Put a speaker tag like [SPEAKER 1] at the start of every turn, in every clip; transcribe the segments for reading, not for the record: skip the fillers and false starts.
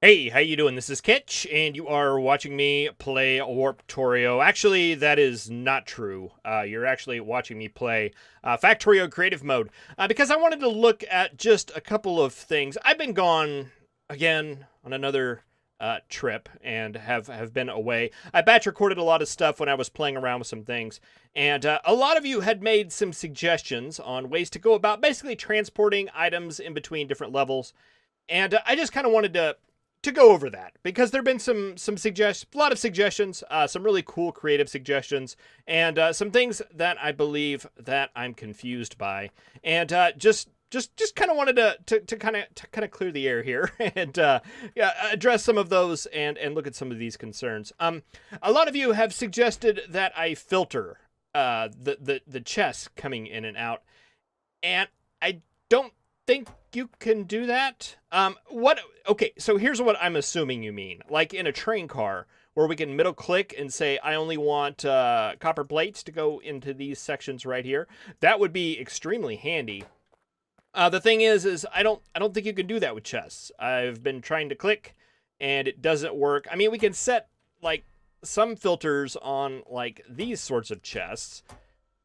[SPEAKER 1] Hey, how you doing? This is Kitch, and you are watching me play Warptorio. Actually, that is not true. You're actually watching me play Factorio Creative Mode because I wanted to look at just a couple of things. I've been gone again on another trip and have been away. I batch recorded a lot of stuff when I was playing around with some things, and a lot of you had made some suggestions on ways to go about basically transporting items in between different levels. And I just kind of wanted to go over that because there've been some suggestions, a lot of suggestions, some really cool creative suggestions, and some things that I believe that I'm confused by, and just kind of wanted to kind of clear the air here and yeah, address some of those and look at some of these concerns. A lot of you have suggested that I filter the chests coming in and out, and I don't think you can do that. What? Okay, so here's what I'm assuming you mean. Like in a train car, where we can middle click and say, I only want copper plates to go into these sections right here. That would be extremely handy. The thing is I don't think you can do that with chests. I've been trying to click, and it doesn't work. I mean, we can set like some filters on like these sorts of chests,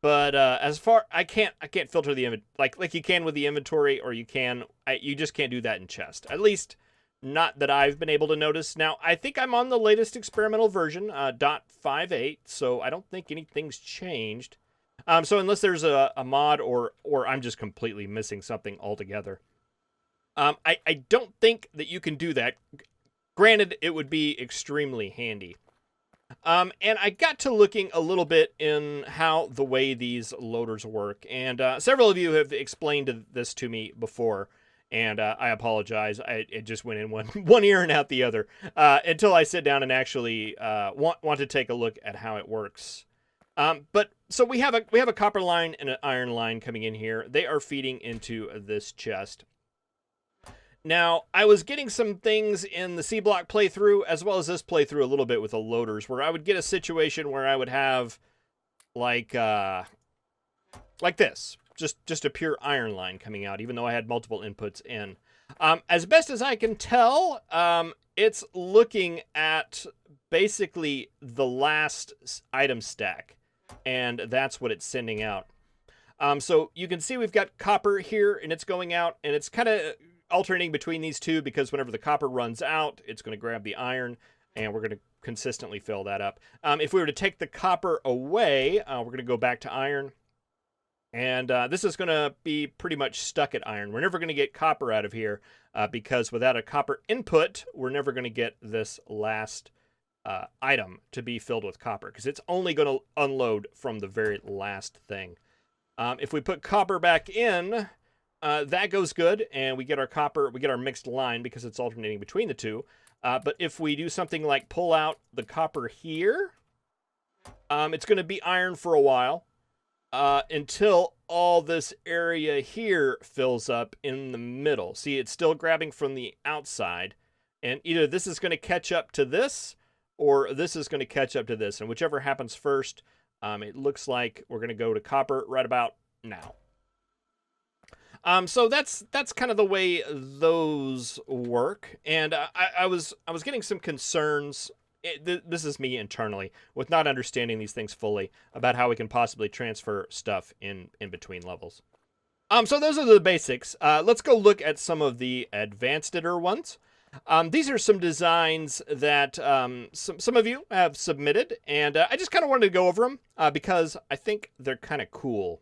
[SPEAKER 1] but as far I can't filter the like you can with the inventory, or you just can't do that in chest. At least not that I've been able to notice. Now I think I'm on the latest experimental version, .58, so I don't think anything's changed. So unless there's a mod or I'm just completely missing something altogether, I don't think that you can do that. Granted, it would be extremely handy. And I got to looking a little bit in how the way these loaders work, and several of you have explained this to me before, and I apologize. It just went in one ear and out the other until I sit down and actually want to take a look at how it works. But so we have a copper line and an iron line coming in here. They are feeding into this chest. Now, I was getting some things in the C block playthrough, as well as this playthrough a little bit with the loaders, where I would get a situation where I would have like this, just a pure iron line coming out, even though I had multiple inputs in. As best as I can tell, it's looking at basically the last item stack, and that's what it's sending out. So you can see we've got copper here, and it's going out, and it's kind of alternating between these two because whenever the copper runs out, it's going to grab the iron, and we're going to consistently fill that up. If we were to take the copper away, we're going to go back to iron, and this is going to be pretty much stuck at iron. We're never going to get copper out of here because without a copper input, we're never going to get this last item to be filled with copper because it's only going to unload from the very last thing. If we put copper back in, that goes good, and we get our copper, we get our mixed line because it's alternating between the two. But if we do something like pull out the copper here, it's going to be iron for a while until all this area here fills up in the middle. See, it's still grabbing from the outside, and either this is going to catch up to this, or this is going to catch up to this, and whichever happens first, it looks like we're going to go to copper right about now. So that's kind of the way those work, and I was getting some concerns. This is me internally with not understanding these things fully about how we can possibly transfer stuff in between levels. So those are the basics. Let's go look at some of the advanced-er ones. These are some designs that some of you have submitted, and I just kind of wanted to go over them because I think they're kind of cool.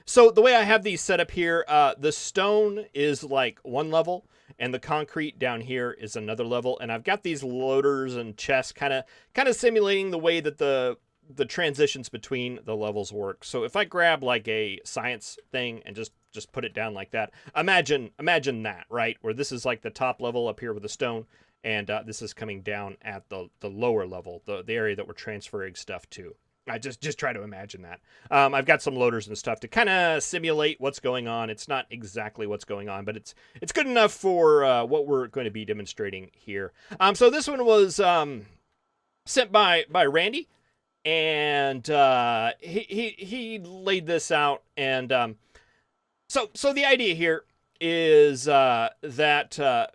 [SPEAKER 1] So the way I have these set up here, the stone is like one level, and the concrete down here is another level, and I've got these loaders and chests kind of simulating the way that the transitions between the levels work. So if I grab like a science thing and just put it down like that, imagine that, right? Where this is like the top level up here with the stone, and this is coming down at the lower level, the area that we're transferring stuff to. I just try to imagine that. I've got some loaders and stuff to kind of simulate what's going on. It's not exactly what's going on, but it's good enough for what we're going to be demonstrating here. So this one was sent by Randy, and he laid this out, and so the idea here is that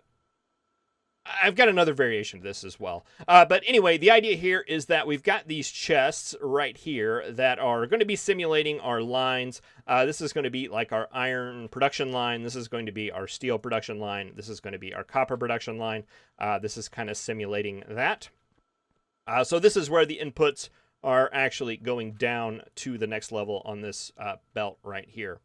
[SPEAKER 1] I've got another variation of this as well. But anyway, the idea here is that we've got these chests right here that are going to be simulating our lines. This is going to be like our iron production line. This is going to be our steel production line. This is going to be our copper production line. This is kind of simulating that. So this is where the inputs are actually going down to the next level on this belt right here.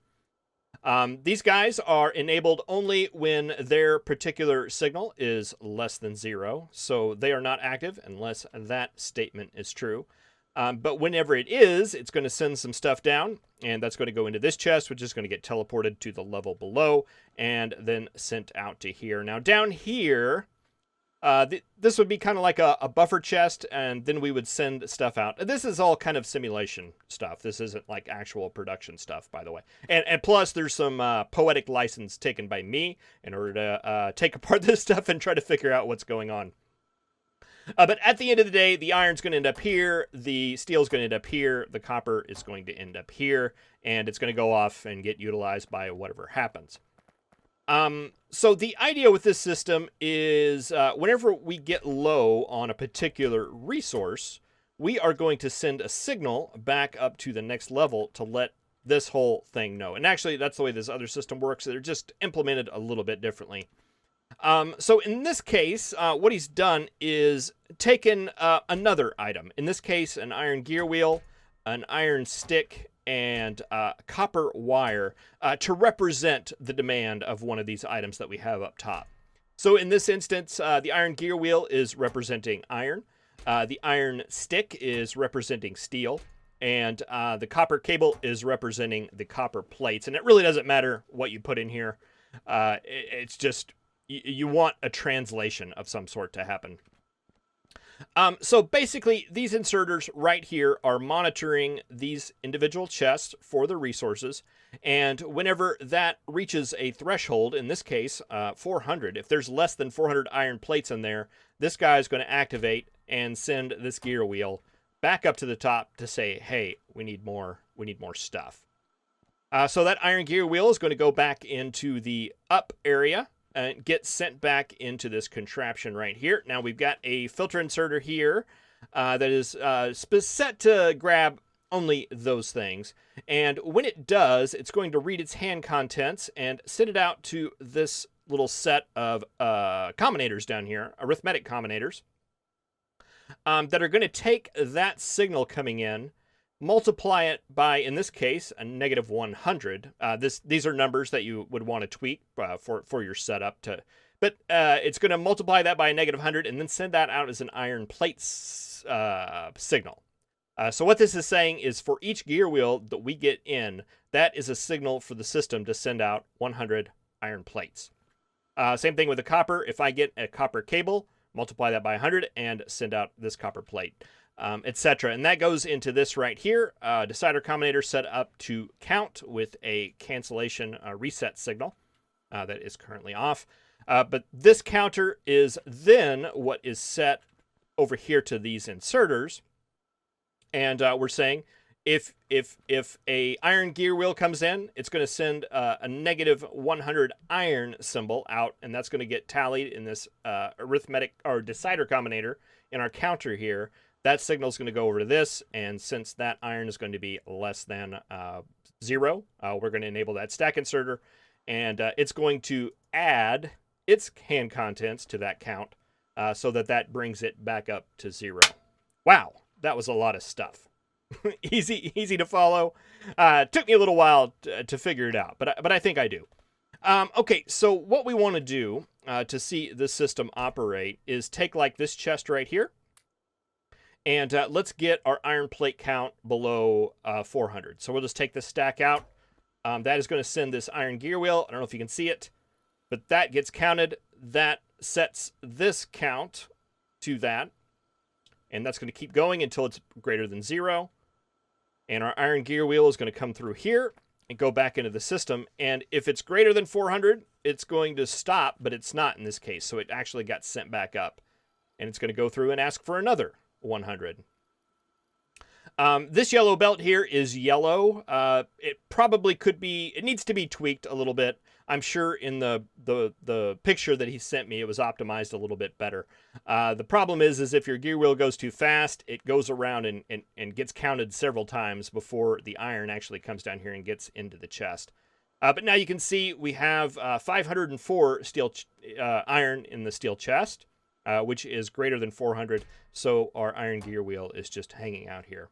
[SPEAKER 1] These guys are enabled only when their particular signal is less than 0, so they are not active unless that statement is true. But whenever it is, it's going to send some stuff down, and that's going to go into this chest, which is going to get teleported to the level below, and then sent out to here. Now down here, this would be kind of like a buffer chest, and then we would send stuff out. This is all kind of simulation stuff. This isn't like actual production stuff, by the way. And plus, there's some poetic license taken by me in order to take apart this stuff and try to figure out what's going on. But at the end of the day, the iron's going to end up here, the steel's going to end up here, the copper is going to end up here, and it's going to go off and get utilized by whatever happens. So the idea with this system is whenever we get low on a particular resource, we are going to send a signal back up to the next level to let this whole thing know. And actually, that's the way this other system works. They're just implemented a little bit differently. So in this case, what he's done is taken another item. In this case, an iron gear wheel, an iron stick, and copper wire to represent the demand of one of these items that we have up top. So in this instance, the iron gear wheel is representing iron. The iron stick is representing steel. And the copper cable is representing the copper plates. And it really doesn't matter what you put in here. It's just you want a translation of some sort to happen. So basically, these inserters right here are monitoring these individual chests for the resources. And whenever that reaches a threshold, in this case, 400, if there's less than 400 iron plates in there, this guy is going to activate and send this gear wheel back up to the top to say, hey, we need more stuff. So that iron gear wheel is going to go back into the up area and get sent back into this contraption right here. Now we've got a filter inserter here that is set to grab only those things. And when it does, it's going to read its hand contents and send it out to this little set of combinators down here, arithmetic combinators, that are going to take that signal coming in, multiply it by, in this case, a negative 100. These are numbers that you would want to tweak for your setup. But it's going to multiply that by a negative 100 and then send that out as an iron plates signal. So what this is saying is for each gear wheel that we get in, that is a signal for the system to send out 100 iron plates. Same thing with the copper. If I get a copper cable, multiply that by 100 and send out this copper plate. Etc. And that goes into this right here, decider combinator set up to count with a cancellation reset signal that is currently off. But this counter is then what is set over here to these inserters. And we're saying if a iron gear wheel comes in, it's going to send a negative 100 iron symbol out, and that's going to get tallied in this arithmetic or decider combinator in our counter here. That signal is going to go over to this, and since that iron is going to be less than 0, we're going to enable that stack inserter, and it's going to add its hand contents to that count so that brings it back up to 0. Wow, that was a lot of stuff. easy to follow. Took me a little while to figure it out, but I think I do. Okay, so what we want to do to see this system operate is take like this chest right here, and let's get our iron plate count below 400. So we'll just take this stack out. That is going to send this iron gear wheel. I don't know if you can see it, but that gets counted. That sets this count to that. And that's going to keep going until it's greater than 0. And our iron gear wheel is going to come through here and go back into the system. And if it's greater than 400, it's going to stop, but it's not in this case. So it actually got sent back up. And it's going to go through and ask for another 100. This yellow belt here is yellow. It probably could be, it needs to be tweaked a little bit. I'm sure in the picture that he sent me, it was optimized a little bit better. The problem is if your gear wheel goes too fast, it goes around and gets counted several times before the iron actually comes down here and gets into the chest. But now you can see we have 504 steel iron in the steel chest, which is greater than 400. So our iron gear wheel is just hanging out here.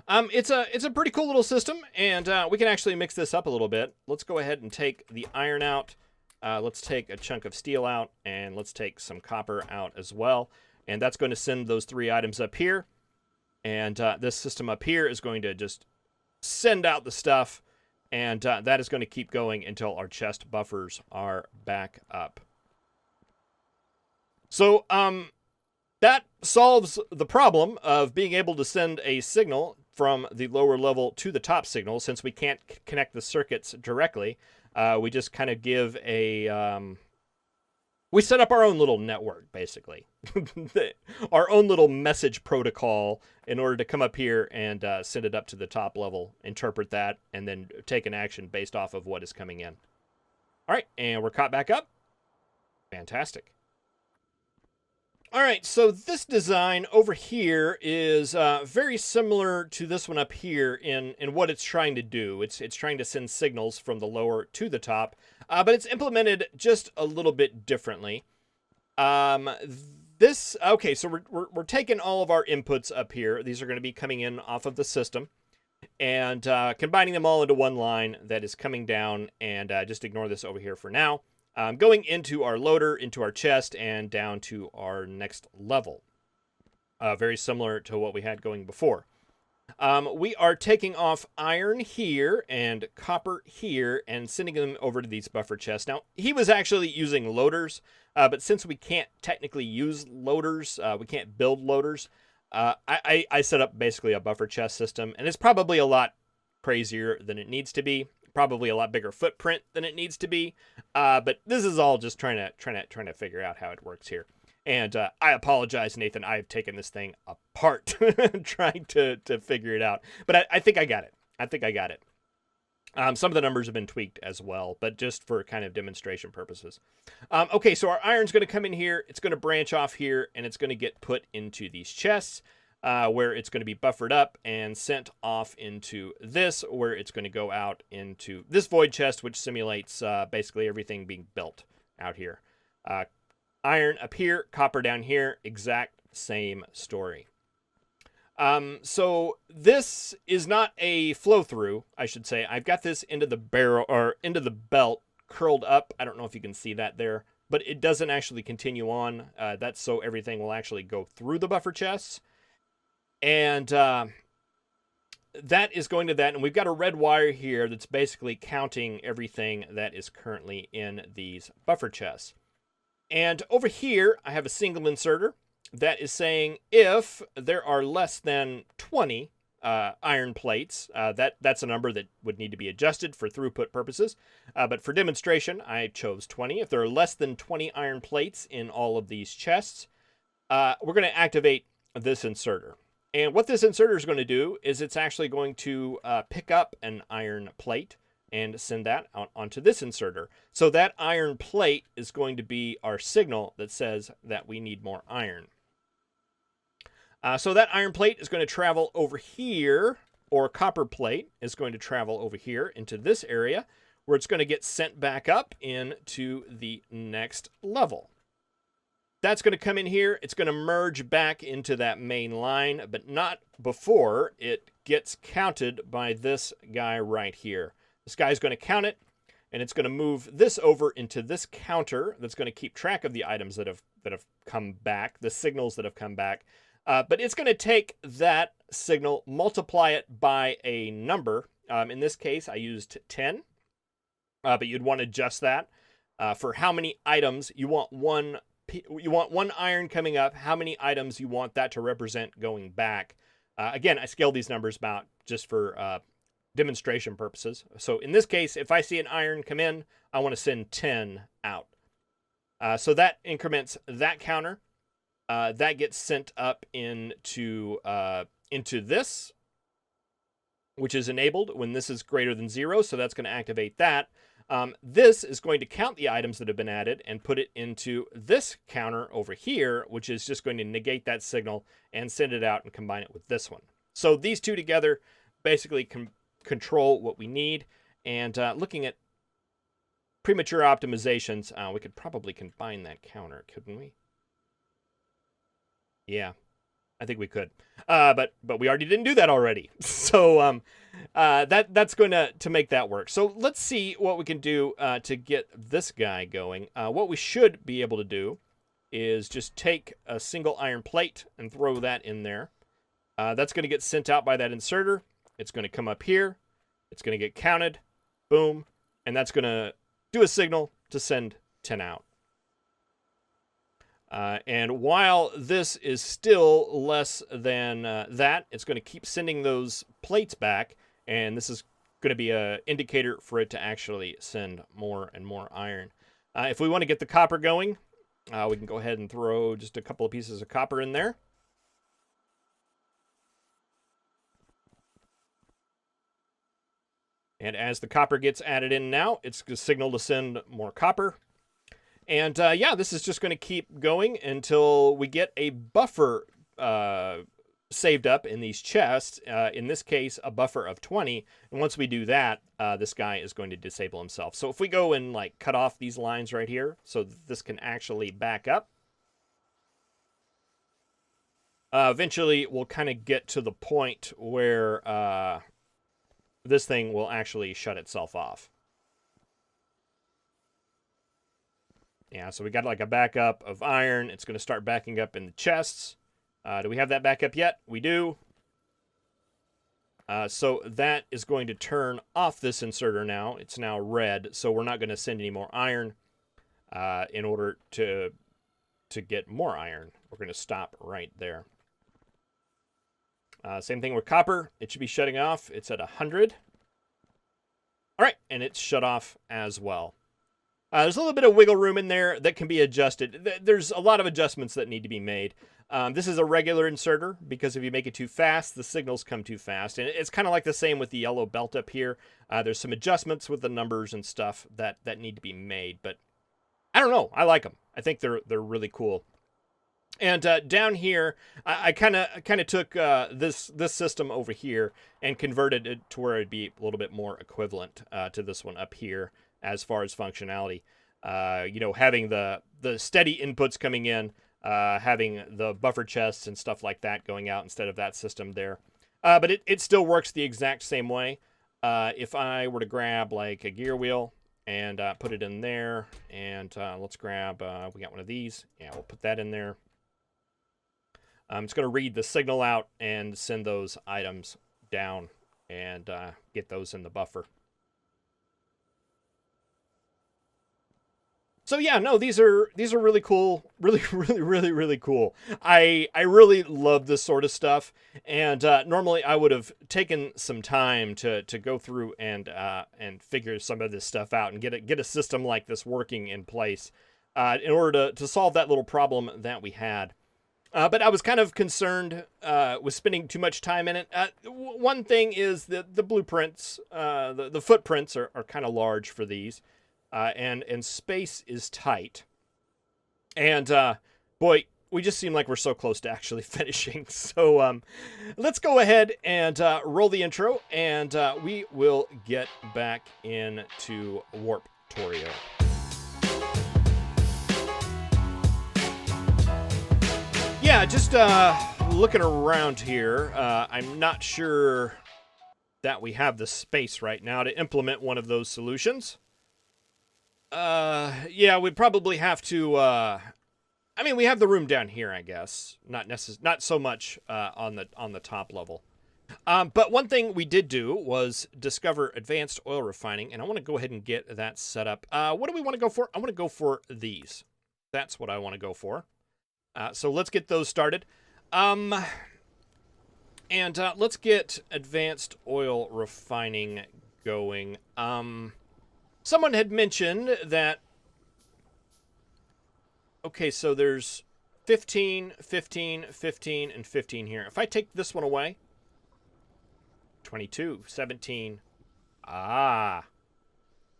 [SPEAKER 1] It's a pretty cool little system, and we can actually mix this up a little bit. Let's go ahead and take the iron out. Let's take a chunk of steel out, and let's take some copper out as well. And that's going to send those 3 items up here. And this system up here is going to just send out the stuff, and that is going to keep going until our chest buffers are back up. So, that solves the problem of being able to send a signal from the lower level to the top signal. Since we can't connect the circuits directly, we just kind of give a... we set up our own little network, basically. Our own little message protocol in order to come up here and send it up to the top level, interpret that, and then take an action based off of what is coming in. All right, and we're caught back up. Fantastic. All right, so this design over here is very similar to this one up here in what it's trying to do. It's trying to send signals from the lower to the top, but it's implemented just a little bit differently. Okay, so we're taking all of our inputs up here. These are going to be coming in off of the system, and combining them all into one line that is coming down, and just ignore this over here for now. Going into our loader, into our chest, and down to our next level. Very similar to what we had going before. We are taking off iron here and copper here and sending them over to these buffer chests. Now, he was actually using loaders, but since we can't technically use loaders, we can't build loaders, I set up basically a buffer chest system, and it's probably a lot crazier than it needs to be. Probably a lot bigger footprint than it needs to be, but this is all just trying to figure out how it works here. And I apologize, Nathan. I have taken this thing apart trying to figure it out, but I think I got it. I think I got it. Some of the numbers have been tweaked as well, but just for kind of demonstration purposes. Okay, so our iron's going to come in here. It's going to branch off here, and it's going to get put into these chests. Where it's going to be buffered up and sent off into this, where it's going to go out into this void chest, which simulates basically everything being built out here. Iron up here, copper down here, exact same story. So this is not a flow through, I should say. I've got this into the barrel or into the belt curled up. I don't know if you can see that there, but it doesn't actually continue on. That's so everything will actually go through the buffer chests. And that is going to that, and we've got a red wire here that's basically counting everything that is currently in these buffer chests. And over here, I have a single inserter that is saying if there are less than 20 iron plates, that's a number that would need to be adjusted for throughput purposes. But for demonstration, I chose 20. If there are less than 20 iron plates in all of these chests, we're going to activate this inserter. And what this inserter is going to do is it's actually going to pick up an iron plate and send that out onto this inserter. So that iron plate is going to be our signal that says that we need more iron. So that iron plate is going to travel over here, or copper plate is going to travel over here into this area, where it's going to get sent back up into the next level. That's going to come in here. It's going to merge back into that main line, but not before it gets counted by this guy right here. This guy's going to count it, and it's going to move this over into this counter that's going to keep track of the items that have come back, the signals that have come back. But it's going to take that signal, multiply it by a number. In this case, I used 10, but you'd want to adjust that for how many items you want one iron coming up, how many items you want that to represent going back. Again, I scaled these numbers about just for demonstration purposes. So in this case, if I see an iron come in, I want to send 10 out. So that increments that counter. That gets sent up into into this, which is enabled when this is greater than 0, so that's going to activate that. This is going to count the items that have been added and put it into this counter over here, which is just going to negate that signal and send it out and combine it with this one. So these two together basically control what we need. And looking at premature optimizations, we could probably combine that counter, couldn't we? Yeah, I think we could. But we already didn't do that already. So that's going to make that work. So let's see what we can do to get this guy going. What we should be able to do is just take a single iron plate and throw that in there. That's going to get sent out by that inserter. It's going to come up here. It's going to get counted. Boom. And that's going to do a signal to send 10 out. And while this is still less than that, it's going to keep sending those plates back. And this is going to be an indicator for it to actually send more and more iron. If we want to get the copper going, we can go ahead and throw just a couple of pieces of copper in there. And as the copper gets added in now, it's a signal to send more copper. And yeah, this is just going to keep going until we get a buffer saved up in these chests. In this case, a buffer of 20. And once we do that, this guy is going to disable himself. So if we go and like cut off these lines right here so that this can actually back up, eventually we'll kind of get to the point where this thing will actually shut itself off. Yeah, so we got like a backup of iron. It's going to start backing up in the chests. Do we have that backup yet? We do. So that is going to turn off this inserter now. It's now red, so we're not going to send any more iron in order to get more iron. We're going to stop right there. Same thing with copper. It should be shutting off. It's at 100. All right, and it's shut off as well. There's a little bit of wiggle room in there that can be adjusted. There's a lot of adjustments that need to be made. This is a regular inserter because if you make it too fast, the signals come too fast. And it's kind of like the same with the yellow belt up here. There's some adjustments with the numbers and stuff that need to be made. But I don't know. I like them. I think they're really cool. And down here, I kind of took this system over here and converted it to where it'd be a little bit more equivalent to this one up here as far as functionality. You know, having the steady inputs coming in, having the buffer chests and stuff like that going out instead of that system there. But it still works the exact same way. If I were to grab like a gear wheel and put it in there, and let's grab, we got one of these. Yeah, we'll put that in there. It's going to read the signal out and send those items down and get those in the buffer. So yeah, no, these are really cool, really cool. I really love this sort of stuff, and normally I would have taken some time to go through and figure some of this stuff out and get a system like this working in place in order to solve that little problem that we had. But I was kind of concerned with spending too much time in it. One thing is that the blueprints, the footprints are kind of large for these, and space is tight. And boy, we just seem like we're so close to actually finishing. So let's go ahead and roll the intro, and we will get back into Warptorio. Yeah, just looking around here, I'm not sure that we have the space right now to implement one of those solutions. Yeah, we'd probably have to, I mean, we have the room down here, I guess. Not so much on the top level. But one thing we did do was discover advanced oil refining, and I want to go ahead and get that set up. What do we want to go for? I want to go for these. That's what I want to go for. So let's get those started. And let's get advanced oil refining going. Someone had mentioned that... Okay, so there's 15, 15, 15, and 15 here. If I take this one away, 22, 17. Ah.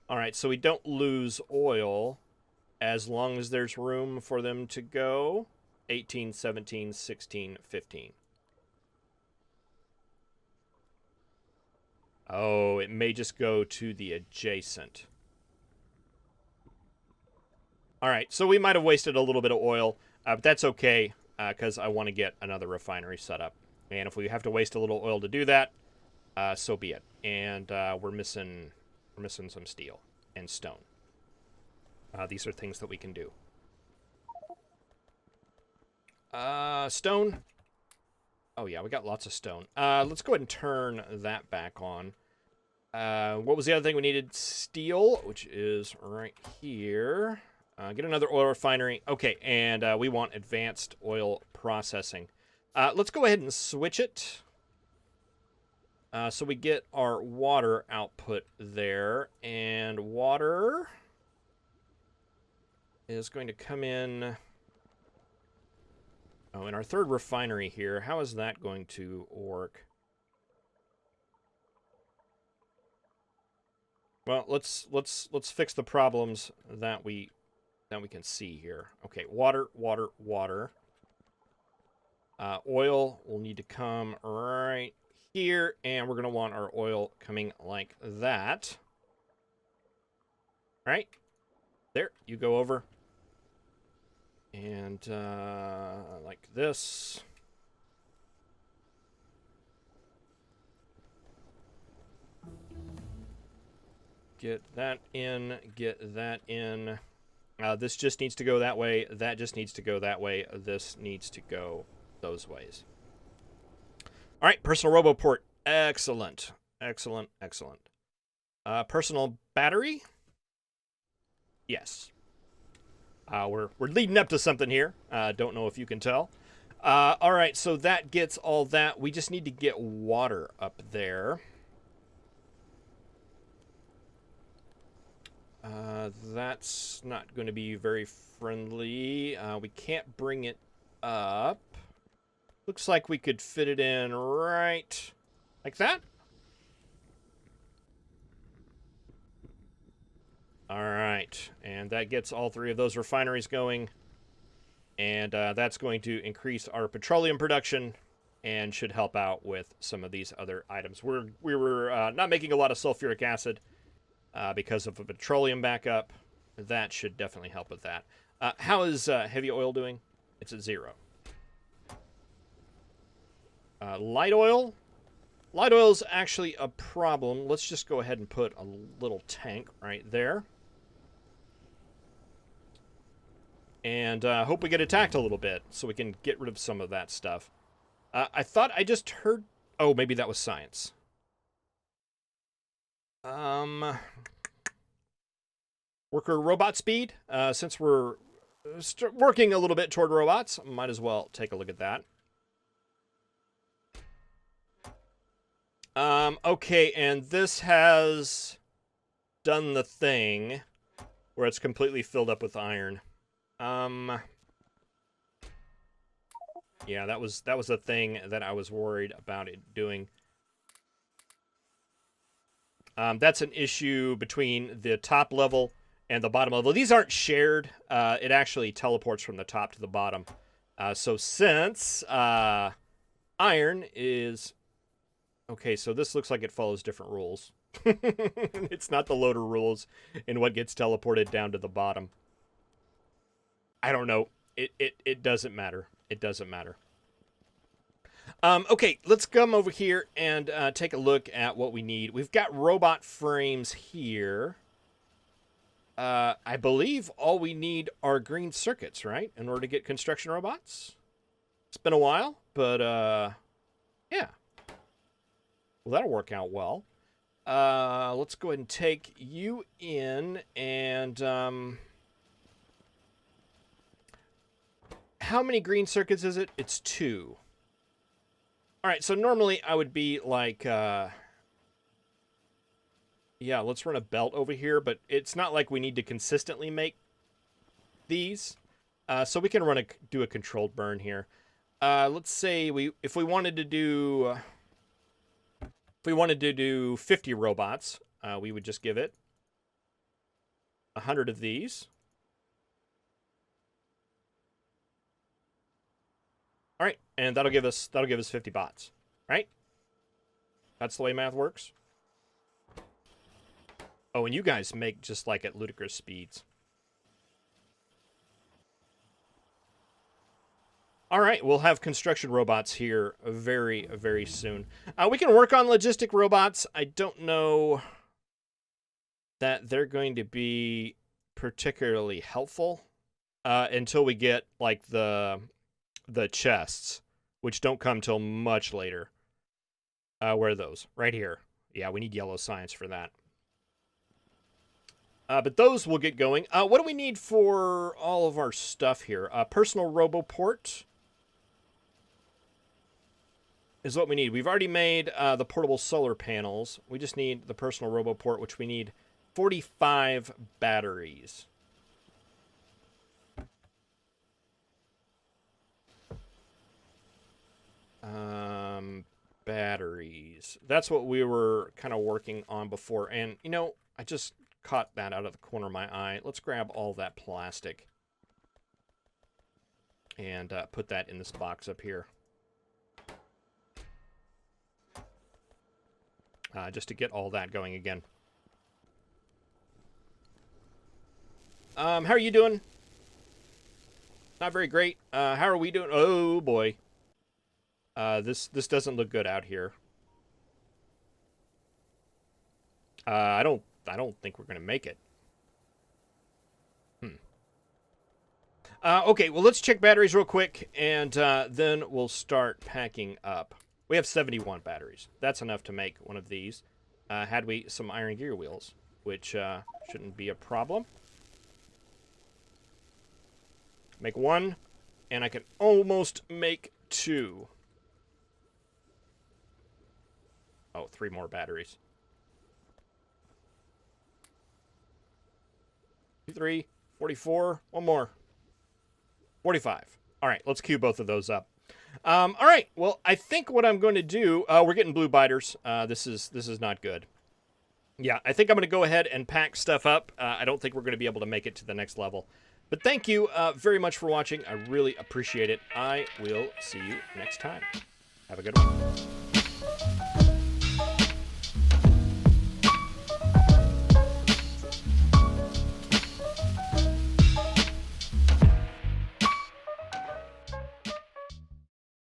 [SPEAKER 1] All right, so we don't lose oil as long as there's room for them to go. 18, 17, 16, 15. Oh, it may just go to the adjacent. All right, so we might have wasted a little bit of oil, but that's okay because I want to get another refinery set up. And if we have to waste a little oil to do that, so be it. And we're missing some steel and stone. These are things that we can do. Stone. Oh yeah, we got lots of stone. Let's go ahead and turn that back on. What was the other thing we needed? Steel, which is right here. Get another oil refinery. Okay, and we want advanced oil processing. Let's go ahead and switch it. So we get our water output there. And water is going to come in. Oh, in our third refinery here. How is that going to work? Well, let's fix the problems that we can see here. Okay, water, water, water. Oil will need to come right here, and we're going to want our oil coming like that. Right? There, you go over. And like this. Get that in, get that in. This just needs to go that way. That just needs to go that way. This needs to go those ways. All right, personal roboport. Excellent. Excellent, excellent. Personal battery? Yes. We're leading up to something here. Don't know if you can tell. All right, so that gets all that. We just need to get water up there. That's not going to be very friendly. We can't bring it up. Looks like we could fit it in right like that. All right, and that gets all three of those refineries going. And that's going to increase our petroleum production and should help out with some of these other items. We were not making a lot of sulfuric acid because of a petroleum backup. That should definitely help with that. How is heavy oil doing? It's at 0. Light oil? Light oil is actually a problem. Let's just go ahead and put a little tank right there. And hope we get attacked a little bit so we can get rid of some of that stuff. I thought I just heard... Oh, maybe that was science. Worker robot speed. Since we're working a little bit toward robots, might as well take a look at that. Okay, and this has done the thing where it's completely filled up with iron. Yeah, that was the thing that I was worried about it doing. That's an issue between the top level and the bottom level. These aren't shared. It actually teleports from the top to the bottom. So since iron is... Okay, so this looks like it follows different rules. It's not the loader rules in what gets teleported down to the bottom. I don't know. It doesn't matter. It doesn't matter. Okay, let's come over here and take a look at what we need. We've got robot frames here. I believe all we need are green circuits, right? In order to get construction robots. It's been a while, but yeah. Well, that'll work out well. Let's go ahead and take you in and... how many green circuits is it? It's 2. All right, so normally I would be like... yeah, let's run a belt over here, but it's not like we need to consistently make these. So we can do a controlled burn here. Let's say if we wanted to do 50 robots, we would just give it 100 of these. All right, and that'll give us 50 bots, right? That's the way math works. Oh, and you guys make just like at ludicrous speeds. All right, we'll have construction robots here very, very soon. We can work on logistic robots. I don't know that they're going to be particularly helpful until we get like the chests, which don't come till much later. Where are those? Right here. Yeah, we need yellow science for that. But those will get going. What do we need for all of our stuff here? Personal roboport is what we need. We've already made the portable solar panels. We just need the personal roboport, which we need 45 batteries. Batteries. That's what we were kind of working on before. And, you know, I just caught that out of the corner of my eye. Let's grab all that plastic and put that in this box up here. Just to get all that going again. How are you doing? Not very great. How are we doing? Oh boy. This doesn't look good out here. I don't think we're gonna make it. Okay, well let's check batteries real quick, and then we'll start packing up. We have 71 batteries. That's enough to make one of these. Had we some iron gear wheels, which shouldn't be a problem. Make one, and I can almost make two. Oh, 3 more batteries. 3, 44, one more. 45. All right, let's queue both of those up. All right, well, I think what I'm going to do, we're getting blue biters. This is not good. Yeah, I think I'm going to go ahead and pack stuff up. I don't think we're going to be able to make it to the next level. But thank you very much for watching. I really appreciate it. I will see you next time. Have a good one.